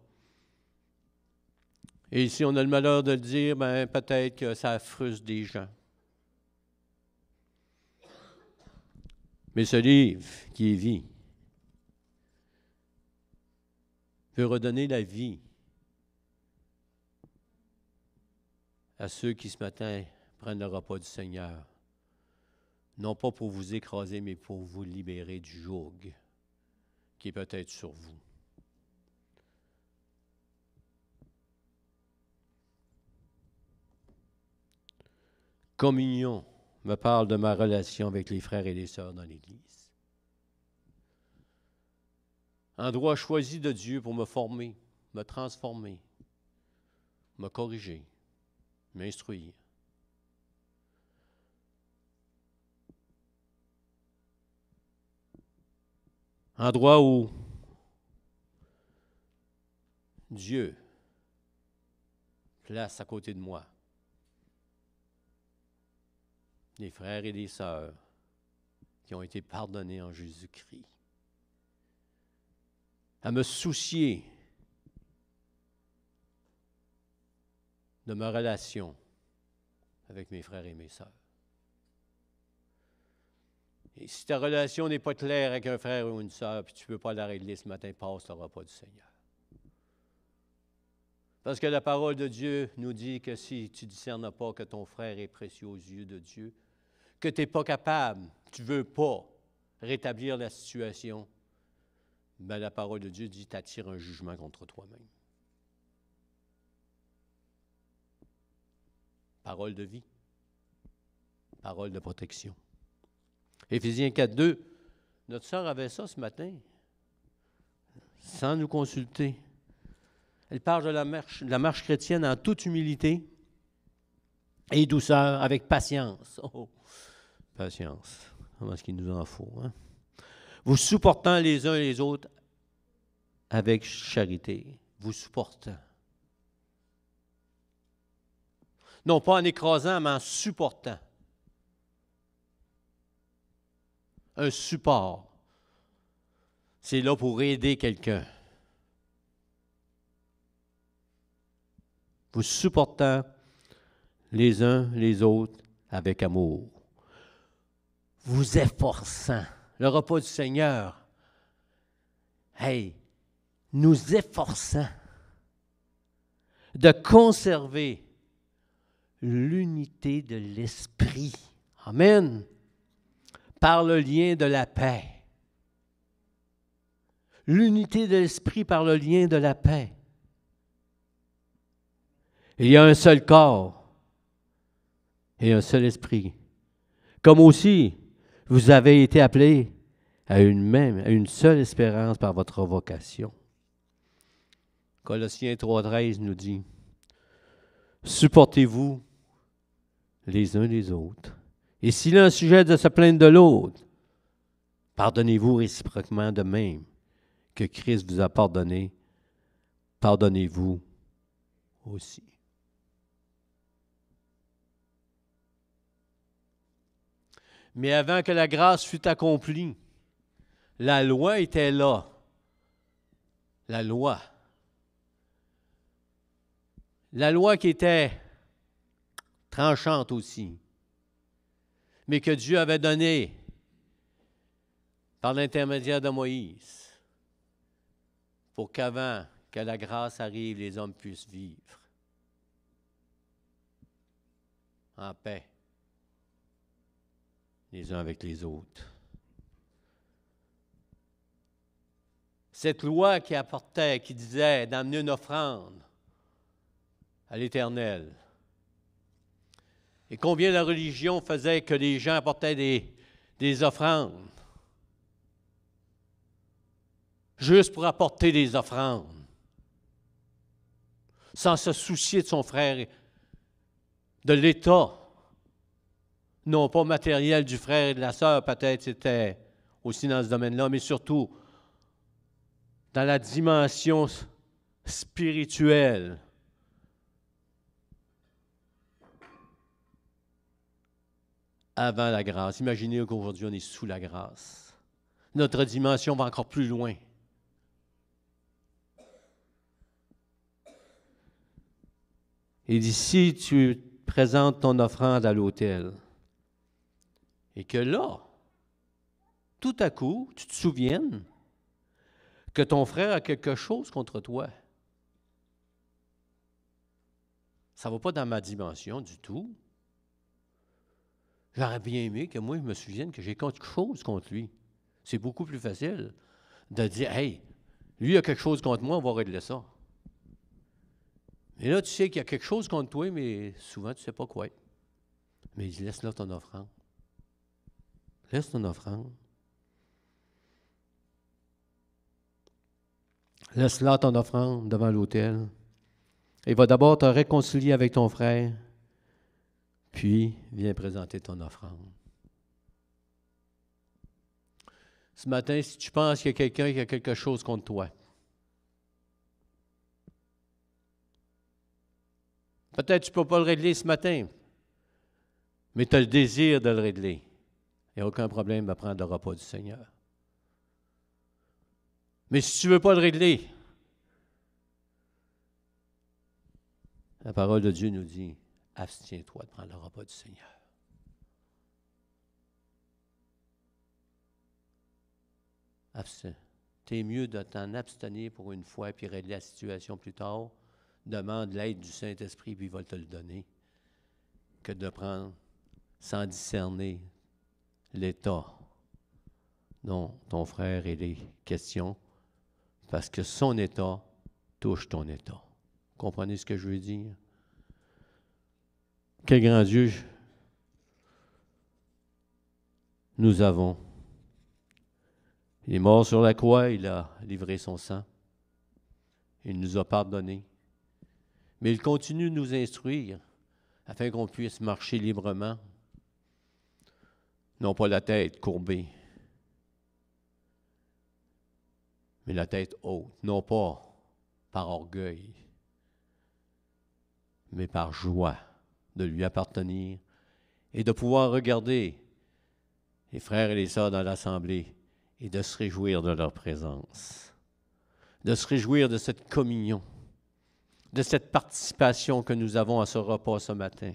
Et ici, on a le malheur de le dire, ben, peut-être que ça frustre des gens. Mais ce livre, qui est vie, veut redonner la vie à ceux qui, ce matin, prennent le repas du Seigneur. Non pas pour vous écraser, mais pour vous libérer du joug qui est peut-être sur vous. Communion me parle de ma relation avec les frères et les sœurs dans l'Église. Endroit choisi de Dieu pour me former, me transformer, me corriger, m'instruire. Endroit où Dieu place à côté de moi des frères et des sœurs qui ont été pardonnés en Jésus-Christ. À me soucier de ma relation avec mes frères et mes sœurs. Et si ta relation n'est pas claire avec un frère ou une sœur, puis tu ne peux pas la régler ce matin, passe le repas du Seigneur. Parce que la parole de Dieu nous dit que si tu ne discernes pas que ton frère est précieux aux yeux de Dieu, que tu n'es pas capable, tu ne veux pas rétablir la situation, bien la parole de Dieu dit t'attires un jugement contre toi-même. Parole de vie, parole de protection. Éphésiens 4:2, notre sœur avait ça ce matin, sans nous consulter. Elle parle de la marche chrétienne en toute humilité et douceur, avec patience. Oh, patience, comment est-ce qu'il nous en faut, hein? Vous supportant les uns les autres avec charité. Vous supportant. Non pas en écrasant, mais en supportant. Un support. C'est là pour aider quelqu'un. Vous supportant les uns les autres avec amour. Vous efforçant. Le repas du Seigneur. Hey, nous efforçant de conserver l'unité de l'esprit. Amen. Par le lien de la paix. L'unité de l'esprit par le lien de la paix. Il y a un seul corps et un seul esprit. Comme aussi, vous avez été appelés à une seule espérance par votre vocation. Colossiens 3:13 nous dit, supportez-vous les uns les autres. Et s'il a un sujet de se plaindre de l'autre, pardonnez-vous réciproquement de même que Christ vous a pardonné, pardonnez-vous aussi. Mais avant que la grâce fût accomplie, la loi était là. La loi. La loi qui était tranchante aussi, mais que Dieu avait donnée par l'intermédiaire de Moïse, pour qu'avant que la grâce arrive, les hommes puissent vivre en paix, les uns avec les autres. Cette loi qui apportait, qui disait d'amener une offrande à l'Éternel. Et combien la religion faisait que les gens apportaient des offrandes, juste pour apporter des offrandes, sans se soucier de son frère, de l'état, non pas matériel du frère et de la sœur, peut-être c'était aussi dans ce domaine-là, mais surtout dans la dimension spirituelle. Avant la grâce. Imaginez qu'aujourd'hui, on est sous la grâce. Notre dimension va encore plus loin. Et d'ici, tu présentes ton offrande à l'autel. Et que là, tout à coup, tu te souviennes que ton frère a quelque chose contre toi. Ça ne va pas dans ma dimension du tout. J'aurais bien aimé que moi, je me souvienne que j'ai quelque chose contre lui. C'est beaucoup plus facile. de dire, hey, lui, il a quelque chose contre moi, on va régler ça. Mais là, tu sais qu'il y a quelque chose contre toi, mais souvent, tu ne sais pas quoi. Mais il dit, laisse là ton offrande. Laisse ton offrande. Laisse là ton offrande devant l'autel. Il va d'abord te réconcilier avec ton frère, puis viens présenter ton offrande. Ce matin, si tu penses qu'il y a quelqu'un qui a quelque chose contre toi, peut-être que tu ne peux pas le régler ce matin, mais tu as le désir de le régler. Il n'y a aucun problème à prendre le repas du Seigneur. Mais si tu ne veux pas le régler, la parole de Dieu nous dit, abstiens-toi de prendre le repas du Seigneur. Abstiens. C'est mieux de t'en abstenir pour une fois puis régler la situation plus tard. Demande l'aide du Saint-Esprit puis il va te le donner, que de prendre sans discerner l'état dont ton frère est les questions, parce que son état touche ton état. Vous comprenez ce que je veux dire? Quel grand Dieu nous avons. Il est mort sur la croix, il a livré son sang. Il nous a pardonné. Mais il continue de nous instruire afin qu'on puisse marcher librement, non pas la tête courbée, mais la tête haute, non pas par orgueil, mais par joie de lui appartenir et de pouvoir regarder les frères et les sœurs dans l'assemblée et de se réjouir de leur présence, de se réjouir de cette communion, de cette participation que nous avons à ce repas ce matin.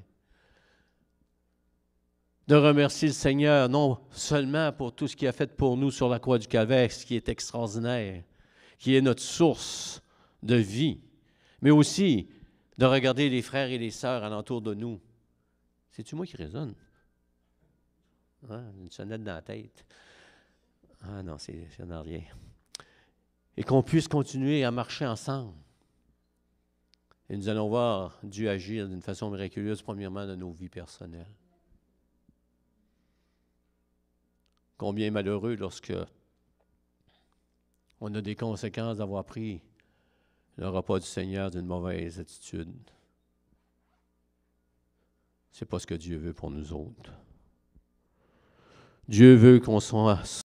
De remercier le Seigneur, non seulement pour tout ce qu'il a fait pour nous sur la croix du Calvaire, ce qui est extraordinaire, qui est notre source de vie, mais aussi de regarder les frères et les sœurs alentour de nous. C'est-tu moi qui résonne? Une sonnette dans la tête. Ah non, c'est en arrière. Et qu'on puisse continuer à marcher ensemble. Et nous allons voir Dieu agir d'une façon miraculeuse, premièrement, dans nos vies personnelles. Combien malheureux lorsque on a des conséquences d'avoir pris le repas du Seigneur d'une mauvaise attitude. Ce n'est pas ce que Dieu veut pour nous autres. Dieu veut qu'on soit